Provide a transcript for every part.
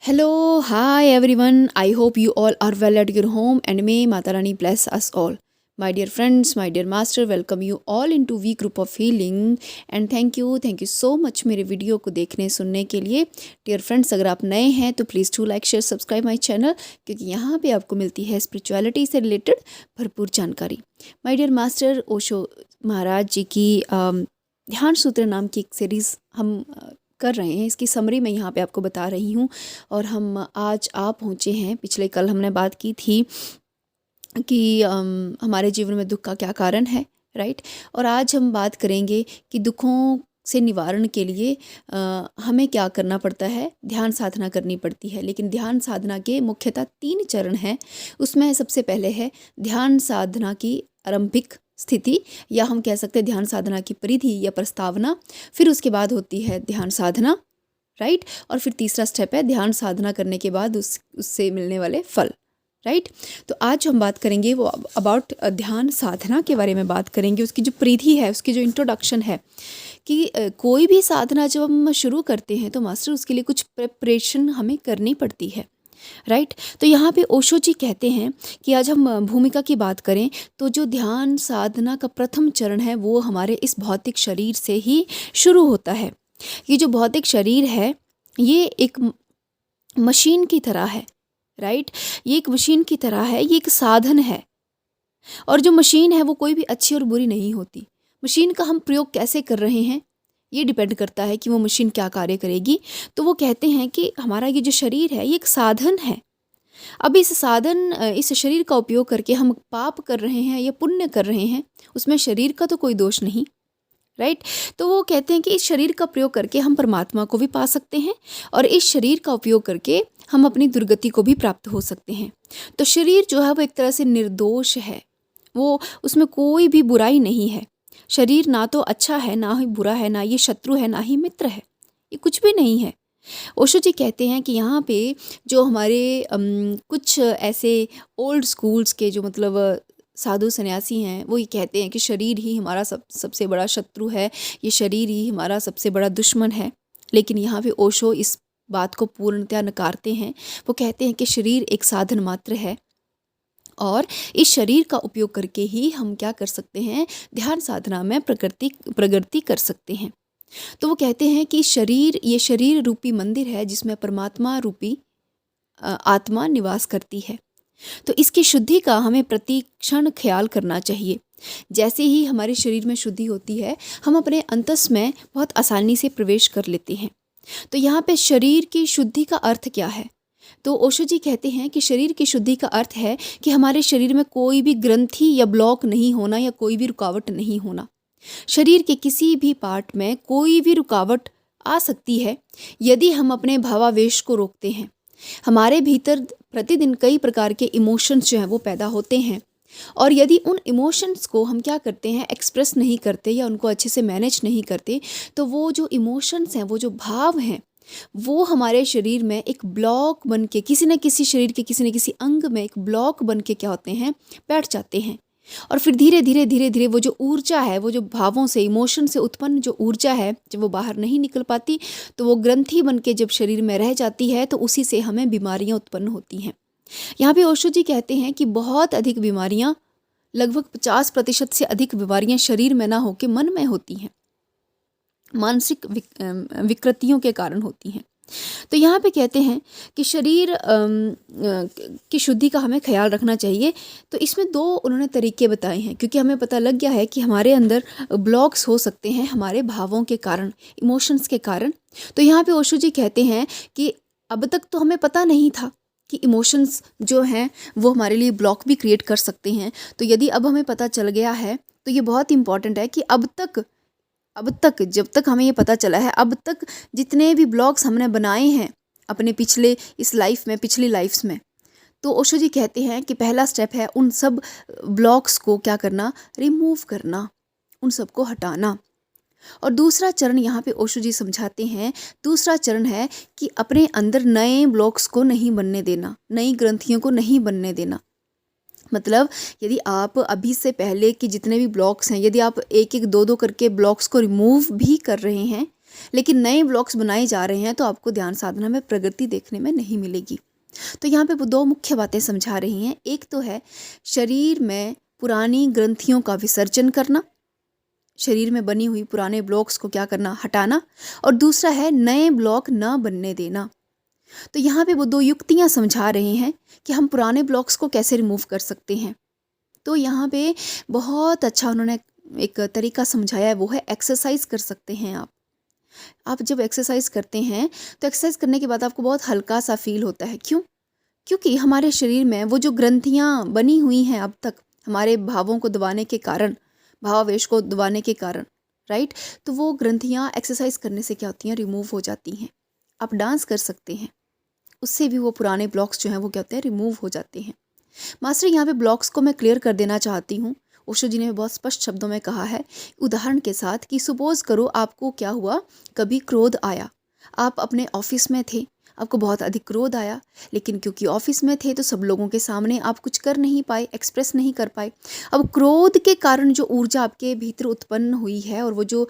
Hello, hi everyone. I hope you all are well at your home and may Mata Rani bless us all. My dear friends, my dear master, welcome you all into V group of healing and thank you so much मेरे video को देखने सुनने के लिए. Dear friends, अगर आप नए हैं तो please to like share subscribe my channel, क्योंकि यहाँ पे आपको मिलती है स्पिरिचुअलिटी से रिलेटेड भरपूर जानकारी. माय डियर मास्टर ओशो महाराज जी की ध्यान सूत्र नाम की एक सीरीज़ हम कर रहे हैं. इसकी समरी मैं यहाँ पे आपको बता रही हूँ. और हम आज आ पहुँचे हैं, पिछले कल हमने बात की थी कि हमारे जीवन में दुख का क्या कारण है, राइट. और आज हम बात करेंगे कि दुखों से निवारण के लिए हमें क्या करना पड़ता है. ध्यान साधना करनी पड़ती है, लेकिन ध्यान साधना के मुख्यतः 3 चरण हैं. उसमें सबसे पहले है ध्यान साधना की आरंभिक स्थिति, या हम कह सकते हैं ध्यान साधना की परिधि या प्रस्तावना. फिर उसके बाद होती है ध्यान साधना, राइट. और फिर तीसरा स्टेप है ध्यान साधना करने के बाद उससे मिलने वाले फल, राइट. तो आज हम बात करेंगे वो अबाउट ध्यान साधना के बारे में बात करेंगे. उसकी जो परिधि है, उसकी जो इंट्रोडक्शन है कि कोई भी साधना जब हम शुरू करते हैं तो मास्टर उसके लिए कुछ प्रिपरेशन हमें करनी पड़ती है, राइट. तो यहाँ पे ओशो जी कहते हैं कि आज हम भूमिका की बात करें तो जो ध्यान साधना का प्रथम चरण है वो हमारे इस भौतिक शरीर से ही शुरू होता है. ये जो भौतिक शरीर है ये एक मशीन की तरह है, राइट. ये एक मशीन की तरह है, ये एक साधन है. और जो मशीन है वो कोई भी अच्छी और बुरी नहीं होती. मशीन का हम प्रयोग कैसे कर रहे हैं ये डिपेंड करता है कि वो मशीन क्या कार्य करेगी. तो वो कहते हैं कि हमारा ये जो शरीर है ये एक साधन है. अब इस शरीर का उपयोग करके हम पाप कर रहे हैं या पुण्य कर रहे हैं, उसमें शरीर का तो कोई दोष नहीं, राइट. तो वो कहते हैं कि इस शरीर का प्रयोग करके हम परमात्मा को भी पा सकते हैं और इस शरीर का उपयोग करके हम अपनी दुर्गति को भी प्राप्त हो सकते हैं. तो शरीर जो है वो एक तरह से निर्दोष है, वो उसमें कोई भी बुराई नहीं है. शरीर ना तो अच्छा है ना ही बुरा है, ना ये शत्रु है ना ही मित्र है, ये कुछ भी नहीं है. ओशो जी कहते हैं कि यहाँ पे जो हमारे कुछ ऐसे ओल्ड स्कूल्स के जो मतलब साधु सन्यासी हैं वो ये कहते हैं कि शरीर ही हमारा सबसे बड़ा शत्रु है, ये शरीर ही हमारा सबसे बड़ा दुश्मन है. लेकिन यहाँ पे ओशो इस बात को पूर्णतया नकारते हैं. वो कहते हैं कि शरीर एक साधन मात्र है और इस शरीर का उपयोग करके ही हम क्या कर सकते हैं, ध्यान साधना में प्रगति कर सकते हैं. तो वो कहते हैं कि ये शरीर रूपी मंदिर है जिसमें परमात्मा रूपी आत्मा निवास करती है. तो इसकी शुद्धि का हमें प्रति क्षण ख्याल करना चाहिए. जैसे ही हमारे शरीर में शुद्धि होती है हम अपने अंतस में बहुत आसानी से प्रवेश कर लेते हैं. तो यहाँ पे शरीर की शुद्धि का अर्थ क्या है. तो ओशो जी कहते हैं कि शरीर की शुद्धि का अर्थ है कि हमारे शरीर में कोई भी ग्रंथि या ब्लॉक नहीं होना या कोई भी रुकावट नहीं होना. शरीर के किसी भी पार्ट में कोई भी रुकावट आ सकती है यदि हम अपने भावावेश को रोकते हैं. हमारे भीतर प्रतिदिन कई प्रकार के इमोशंस जो हैं वो पैदा होते हैं और यदि उन इमोशंस को हम क्या करते हैं, एक्सप्रेस नहीं करते या उनको अच्छे से मैनेज नहीं करते, तो वो जो इमोशंस हैं, वो जो भाव हैं, वो हमारे शरीर में एक ब्लॉक बन के किसी न किसी शरीर के किसी न किसी अंग में एक ब्लॉक बन के क्या होते हैं, बैठ जाते हैं. और फिर धीरे धीरे वो जो ऊर्जा है, वो जो भावों से इमोशन से उत्पन्न जो ऊर्जा है, जब वो बाहर नहीं निकल पाती तो वो ग्रंथि बन के जब शरीर में रह जाती है तो उसी से हमें बीमारियां उत्पन्न होती हैं. यहाँ पे ओशो जी कहते हैं कि बहुत अधिक बीमारियां, लगभग 50% से अधिक बीमारियां शरीर में ना होकर मन में होती हैं, मानसिक विकृतियों के कारण होती हैं. तो यहाँ पे कहते हैं कि शरीर की शुद्धि का हमें ख्याल रखना चाहिए. तो इसमें 2 उन्होंने तरीके बताए हैं, क्योंकि हमें पता लग गया है कि हमारे अंदर ब्लॉक्स हो सकते हैं हमारे भावों के कारण, इमोशंस के कारण. तो यहाँ पे ओशो जी कहते हैं कि अब तक तो हमें पता नहीं था कि इमोशंस जो हैं वो हमारे लिए ब्लॉक भी क्रिएट कर सकते हैं. तो यदि अब हमें पता चल गया है तो ये बहुत इंपॉर्टेंट है कि अब तक जब तक हमें ये पता चला है, अब तक जितने भी ब्लॉग्स हमने बनाए हैं अपने पिछली लाइफ्स में, तो ओशो जी कहते हैं कि पहला स्टेप है उन सब ब्लॉग्स को क्या करना, रिमूव करना, उन सब को हटाना. और दूसरा चरण यहाँ पे ओशो जी समझाते हैं, दूसरा चरण है कि अपने अंदर नए ब्लॉक्स को नहीं बनने देना, नई ग्रंथियों को नहीं बनने देना. मतलब यदि आप अभी से पहले के जितने भी ब्लॉक्स हैं, यदि आप 1-1, 2-2 करके ब्लॉक्स को रिमूव भी कर रहे हैं लेकिन नए ब्लॉक्स बनाए जा रहे हैं तो आपको ध्यान साधना में प्रगति देखने में नहीं मिलेगी। तो यहाँ पे वो दो मुख्य बातें समझा रही हैं। एक तो है शरीर में पुरानी ग्रंथियों का विसर्जन करना, शरीर में बनी हुई पुराने ब्लॉक्स को क्या करना, हटाना, और दूसरा है नए ब्लॉक न बनने देना। तो यहाँ पे वो दो युक्तियाँ समझा रहे हैं कि हम पुराने ब्लॉक्स को कैसे रिमूव कर सकते हैं। तो यहाँ पे बहुत अच्छा उन्होंने एक तरीका समझाया है, वो है एक्सरसाइज कर सकते हैं आप जब एक्सरसाइज करते हैं तो एक्सरसाइज करने के बाद आपको बहुत हल्का सा फील होता है। क्यों? क्योंकि हमारे शरीर में वो जो ग्रंथियाँ बनी हुई हैं अब तक हमारे भावों को दबाने के कारण, भावावेश को दबाने के कारण, राइट, तो वो ग्रंथियाँ एक्सरसाइज करने से क्या होती हैं, रिमूव हो जाती हैं। आप डांस कर सकते हैं, उससे भी वो पुराने ब्लॉक्स जो हैं वो क्या होते हैं, रिमूव हो जाते हैं। मास्टर यहाँ पे ब्लॉक्स को मैं क्लियर कर देना चाहती हूँ। ओशो जी ने बहुत स्पष्ट शब्दों में कहा है उदाहरण के साथ कि सपोज करो आपको क्या हुआ, कभी क्रोध आया, आप अपने ऑफिस में थे, आपको बहुत अधिक क्रोध आया, लेकिन क्योंकि ऑफिस में थे तो सब लोगों के सामने आप कुछ कर नहीं पाए, एक्सप्रेस नहीं कर पाए। अब क्रोध के कारण जो ऊर्जा आपके भीतर उत्पन्न हुई है और वो जो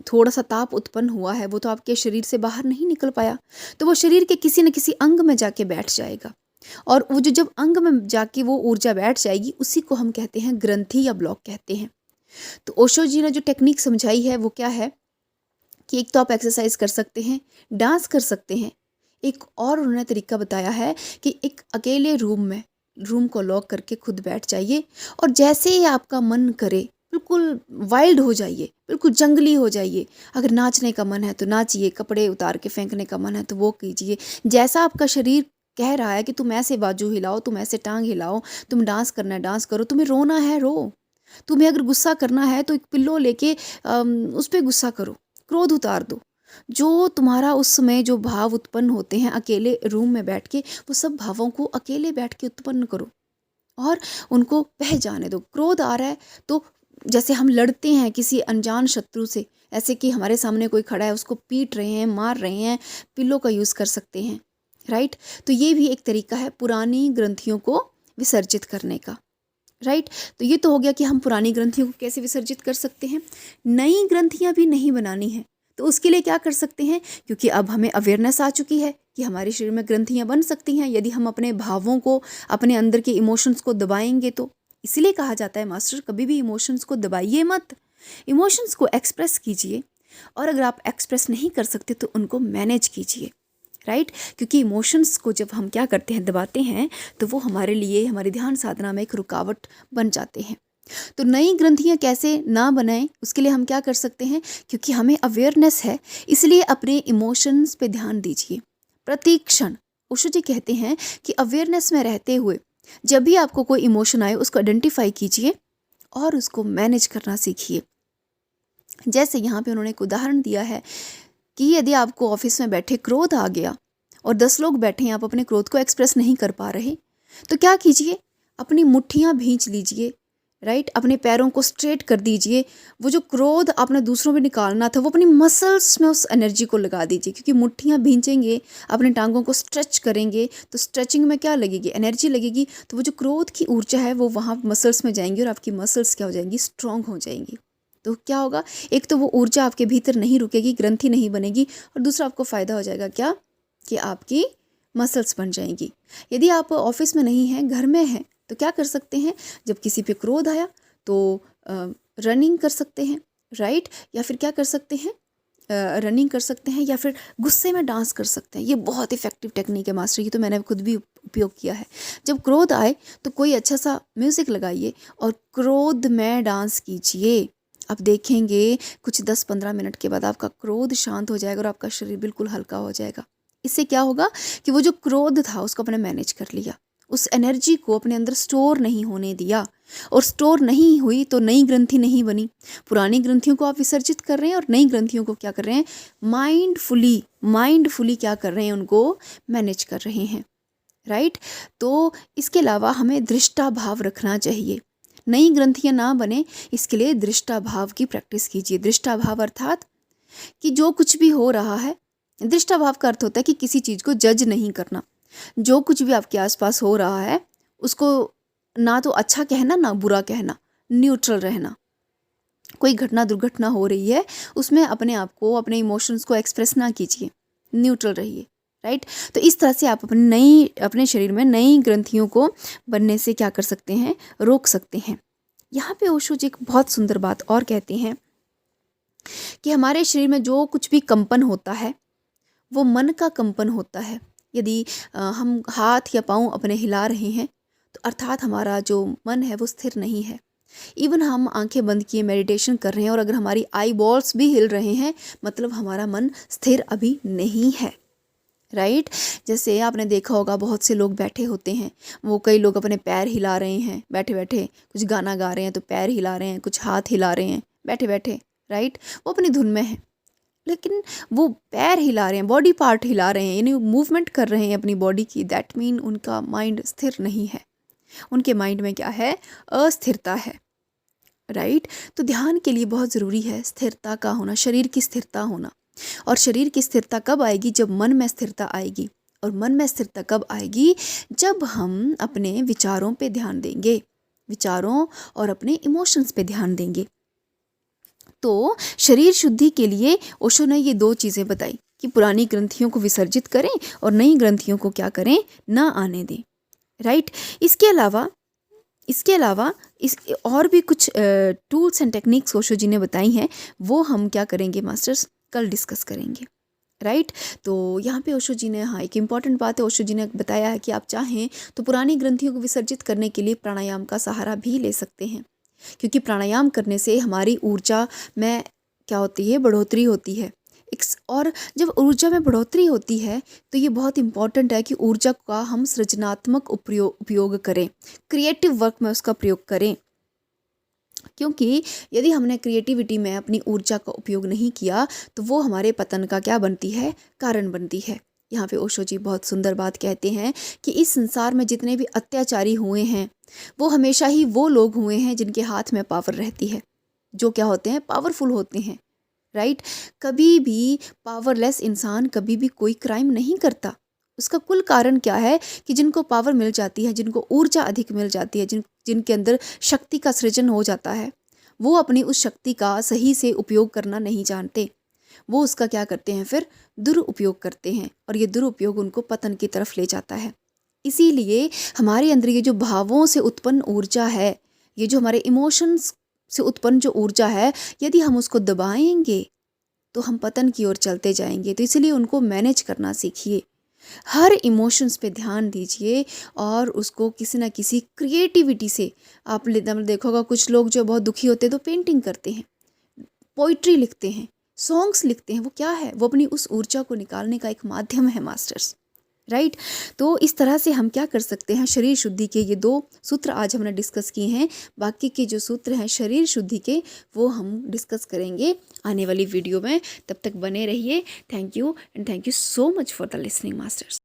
थोड़ा सा ताप उत्पन्न हुआ है वो तो आपके शरीर से बाहर नहीं निकल पाया, तो वो शरीर के किसी न किसी अंग में जाके बैठ जाएगा, और वो जो जब अंग में जाके वो ऊर्जा बैठ जाएगी उसी को हम कहते हैं ग्रंथि या ब्लॉक कहते हैं। तो ओशो जी ने जो टेक्निक समझाई है वो क्या है कि एक तो आप एक्सरसाइज कर सकते हैं, डांस कर सकते हैं। एक और उन्होंने तरीका बताया है कि एक अकेले रूम को लॉक करके खुद बैठ जाइए और जैसे ही आपका मन करे बिल्कुल वाइल्ड हो जाइए, बिल्कुल जंगली हो जाइए। अगर नाचने का मन है तो नाचिए, कपड़े उतार के फेंकने का मन है तो वो कीजिए। जैसा आपका शरीर कह रहा है कि तुम ऐसे बाजू हिलाओ, तुम ऐसे टांग हिलाओ, तुम डांस करना है डांस करो, तुम्हें रोना है रो, तुम्हें अगर गुस्सा करना है तो एक पिल्लो लेके उस पर गुस्सा करो, क्रोध उतार दो। जो तुम्हारा उस समय जो भाव उत्पन्न होते हैं अकेले रूम में बैठ के, वो सब भावों को अकेले बैठ के उत्पन्न करो और उनको बह जाने दो। क्रोध आ रहा है तो जैसे हम लड़ते हैं किसी अनजान शत्रु से, ऐसे कि हमारे सामने कोई खड़ा है उसको पीट रहे हैं, मार रहे हैं, पिल्लो का यूज़ कर सकते हैं, राइट। तो ये भी एक तरीका है पुरानी ग्रंथियों को विसर्जित करने का, राइट। तो ये तो हो गया कि हम पुरानी ग्रंथियों को कैसे विसर्जित कर सकते हैं। नई ग्रंथियां भी नहीं बनानी है तो उसके लिए क्या कर सकते हैं, क्योंकि अब हमें अवेयरनेस आ चुकी है कि हमारे शरीर में ग्रंथियां बन सकती हैं यदि हम अपने भावों को, अपने अंदर के इमोशंस को दबाएंगे तो। इसीलिए कहा जाता है मास्टर कभी भी इमोशंस को दबाइए मत, इमोशंस को एक्सप्रेस कीजिए, और अगर आप एक्सप्रेस नहीं कर सकते तो उनको मैनेज कीजिए, राइट। क्योंकि इमोशंस को जब हम क्या करते हैं, दबाते हैं, तो वो हमारे लिए, हमारी ध्यान साधना में एक रुकावट बन जाते हैं। तो नई ग्रंथियां कैसे ना बनाएं, उसके लिए हम क्या कर सकते हैं, क्योंकि हमें अवेयरनेस है इसलिए अपने इमोशंस पे ध्यान दीजिए प्रति क्षण। ओशो जी कहते हैं कि अवेयरनेस में रहते हुए जब भी आपको कोई इमोशन आए उसको आइडेंटिफाई कीजिए और उसको मैनेज करना सीखिए। जैसे यहाँ पे उन्होंने एक उदाहरण दिया है कि यदि आपको ऑफिस में बैठे क्रोध आ गया और 10 लोग बैठे हैं, आप अपने क्रोध को एक्सप्रेस नहीं कर पा रहे, तो क्या कीजिए, अपनी मुट्ठियाँ भींच लीजिए, राइट, अपने पैरों को स्ट्रेट कर दीजिए। वो जो क्रोध आपने दूसरों में निकालना था वो अपनी मसल्स में उस एनर्जी को लगा दीजिए, क्योंकि मुट्ठियाँ भींचेंगे, अपने टांगों को स्ट्रेच करेंगे तो स्ट्रेचिंग में क्या लगेगी, एनर्जी लगेगी, तो वो जो क्रोध की ऊर्जा है वो वहाँ मसल्स में जाएंगी और आपकी मसल्स क्या हो जाएंगी, स्ट्रांग हो जाएंगी। तो क्या होगा, एक तो वो ऊर्जा आपके भीतर नहीं रुकेगी, ग्रंथि नहीं बनेगी, और दूसरा आपको फ़ायदा हो जाएगा क्या, कि आपकी मसल्स बन जाएंगी। यदि आप ऑफिस में नहीं हैं, घर में हैं, तो क्या कर सकते हैं, जब किसी पे क्रोध आया तो रनिंग कर सकते हैं, राइट, या फिर क्या कर सकते हैं, रनिंग कर सकते हैं, या फिर गुस्से में डांस कर सकते हैं। ये बहुत इफेक्टिव टेक्निक है मास्टर, ये तो मैंने खुद भी उपयोग किया है। जब क्रोध आए तो कोई अच्छा सा म्यूज़िक लगाइए और क्रोध में डांस कीजिए। आप देखेंगे कुछ 10-15 मिनट के बाद आपका क्रोध शांत हो जाएगा और आपका शरीर बिल्कुल हल्का हो जाएगा। इससे क्या होगा कि वो जो क्रोध था उसको अपने मैनेज कर लिया, उस एनर्जी को अपने अंदर स्टोर नहीं होने दिया, और स्टोर नहीं हुई तो नई ग्रंथि नहीं बनी। पुरानी ग्रंथियों को आप विसर्जित कर रहे हैं और नई ग्रंथियों को क्या कर रहे हैं, माइंडफुली क्या कर रहे हैं, उनको मैनेज कर रहे हैं, राइट। तो इसके अलावा हमें दृष्टा भाव रखना चाहिए। नई ग्रंथियां ना बने इसके लिए दृष्टा भाव की प्रैक्टिस कीजिए। दृष्टा भाव अर्थात कि जो कुछ भी हो रहा है, दृष्टा भाव का अर्थ होता है कि किसी चीज़ को जज नहीं करना। जो कुछ भी आपके आसपास हो रहा है उसको ना तो अच्छा कहना ना बुरा कहना, न्यूट्रल रहना, कोई घटना दुर्घटना हो रही है, उसमें अपने आप को, अपने इमोशंस को एक्सप्रेस ना कीजिए, न्यूट्रल रहिए, राइट। तो इस तरह से आप अपने शरीर में नई ग्रंथियों को बनने से क्या कर सकते हैं, रोक सकते हैं। यहाँ पे ओशो जी एक बहुत सुंदर बात और कहते हैं कि हमारे शरीर में जो कुछ भी कंपन होता है वो मन का कंपन होता है। यदि हम हाथ या पाँव अपने हिला रहे हैं तो अर्थात हमारा जो मन है वो स्थिर नहीं है। इवन हम आंखें बंद किए मेडिटेशन कर रहे हैं और अगर हमारी आई बॉल्स भी हिल रहे हैं, मतलब हमारा मन स्थिर अभी नहीं है, राइट। जैसे आपने देखा होगा बहुत से लोग बैठे होते हैं, वो कई लोग अपने पैर हिला रहे हैं बैठे बैठे, कुछ गाना गा रहे हैं तो पैर हिला रहे हैं, कुछ हाथ हिला रहे हैं बैठे बैठे, राइट। वो अपनी धुन में है, लेकिन वो पैर हिला रहे हैं, बॉडी पार्ट हिला रहे हैं, यानी मूवमेंट कर रहे हैं अपनी बॉडी की, दैट मीन उनका माइंड स्थिर नहीं है। उनके माइंड में क्या है, अस्थिरता है, राइट। तो ध्यान के लिए बहुत ज़रूरी है स्थिरता का होना, शरीर की स्थिरता होना। और शरीर की स्थिरता कब आएगी, जब मन में स्थिरता आएगी। और मन में स्थिरता कब आएगी, जब हम अपने विचारों पे ध्यान देंगे, विचारों और अपने इमोशंस पे ध्यान देंगे। तो शरीर शुद्धि के लिए ओशो ने ये 2 चीज़ें बताई कि पुरानी ग्रंथियों को विसर्जित करें और नई ग्रंथियों को क्या करें, ना आने दें, राइट। इसके अलावा इस और भी कुछ टूल्स एंड टेक्निक्स ओशो जी ने बताई हैं, वो हम क्या करेंगे मास्टर्स, कल डिस्कस करेंगे, राइट। तो यहाँ पे ओशो जी ने, हाँ, एक इम्पॉर्टेंट बात है, ओशो जी ने बताया है कि आप चाहें तो पुरानी ग्रंथियों को विसर्जित करने के लिए प्राणायाम का सहारा भी ले सकते हैं, क्योंकि प्राणायाम करने से हमारी ऊर्जा में क्या होती है, बढ़ोतरी होती है। और जब ऊर्जा में बढ़ोतरी होती है तो ये बहुत इंपॉर्टेंट है कि ऊर्जा का हम सृजनात्मक उपयोग करें, क्रिएटिव वर्क में उसका प्रयोग करें। क्योंकि यदि हमने क्रिएटिविटी में अपनी ऊर्जा का उपयोग नहीं किया तो वो हमारे पतन का क्या बनती है, कारण बनती है। यहाँ पे ओशो जी बहुत सुंदर बात कहते हैं कि इस संसार में जितने भी अत्याचारी हुए हैं वो हमेशा ही वो लोग हुए हैं जिनके हाथ में पावर रहती है, जो क्या होते हैं, पावरफुल होते हैं, राइट। कभी भी पावरलेस इंसान कभी भी कोई क्राइम नहीं करता। उसका कुल कारण क्या है कि जिनको पावर मिल जाती है, जिनको ऊर्जा अधिक मिल जाती है, जिनके अंदर शक्ति का सृजन हो जाता है, वो अपनी उस शक्ति का सही से उपयोग करना नहीं जानते। वो उसका क्या करते हैं, फिर दुरुपयोग करते हैं, और ये दुरुपयोग उनको पतन की तरफ ले जाता है। इसीलिए हमारे अंदर ये जो भावों से उत्पन्न ऊर्जा है, ये जो हमारे इमोशंस से उत्पन्न जो ऊर्जा है, यदि हम उसको दबाएंगे तो हम पतन की ओर चलते जाएंगे। तो इसलिए उनको मैनेज करना सीखिए, हर इमोशंस पे ध्यान दीजिए और उसको किसी ना किसी क्रिएटिविटी से, आप देखोगा कुछ लोग जो बहुत दुखी होते हैं तो पेंटिंग करते हैं, पोइट्री लिखते हैं, सॉन्ग्स लिखते हैं। वो क्या है, वो अपनी उस ऊर्जा को निकालने का एक माध्यम है मास्टर्स, राइट। तो इस तरह से हम क्या कर सकते हैं, शरीर शुद्धि के ये 2 सूत्र आज हमने डिस्कस किए हैं। बाकी के जो सूत्र हैं शरीर शुद्धि के, वो हम डिस्कस करेंगे आने वाली वीडियो में। तब तक बने रहिए। Thank you and thank you so much for the listening masters.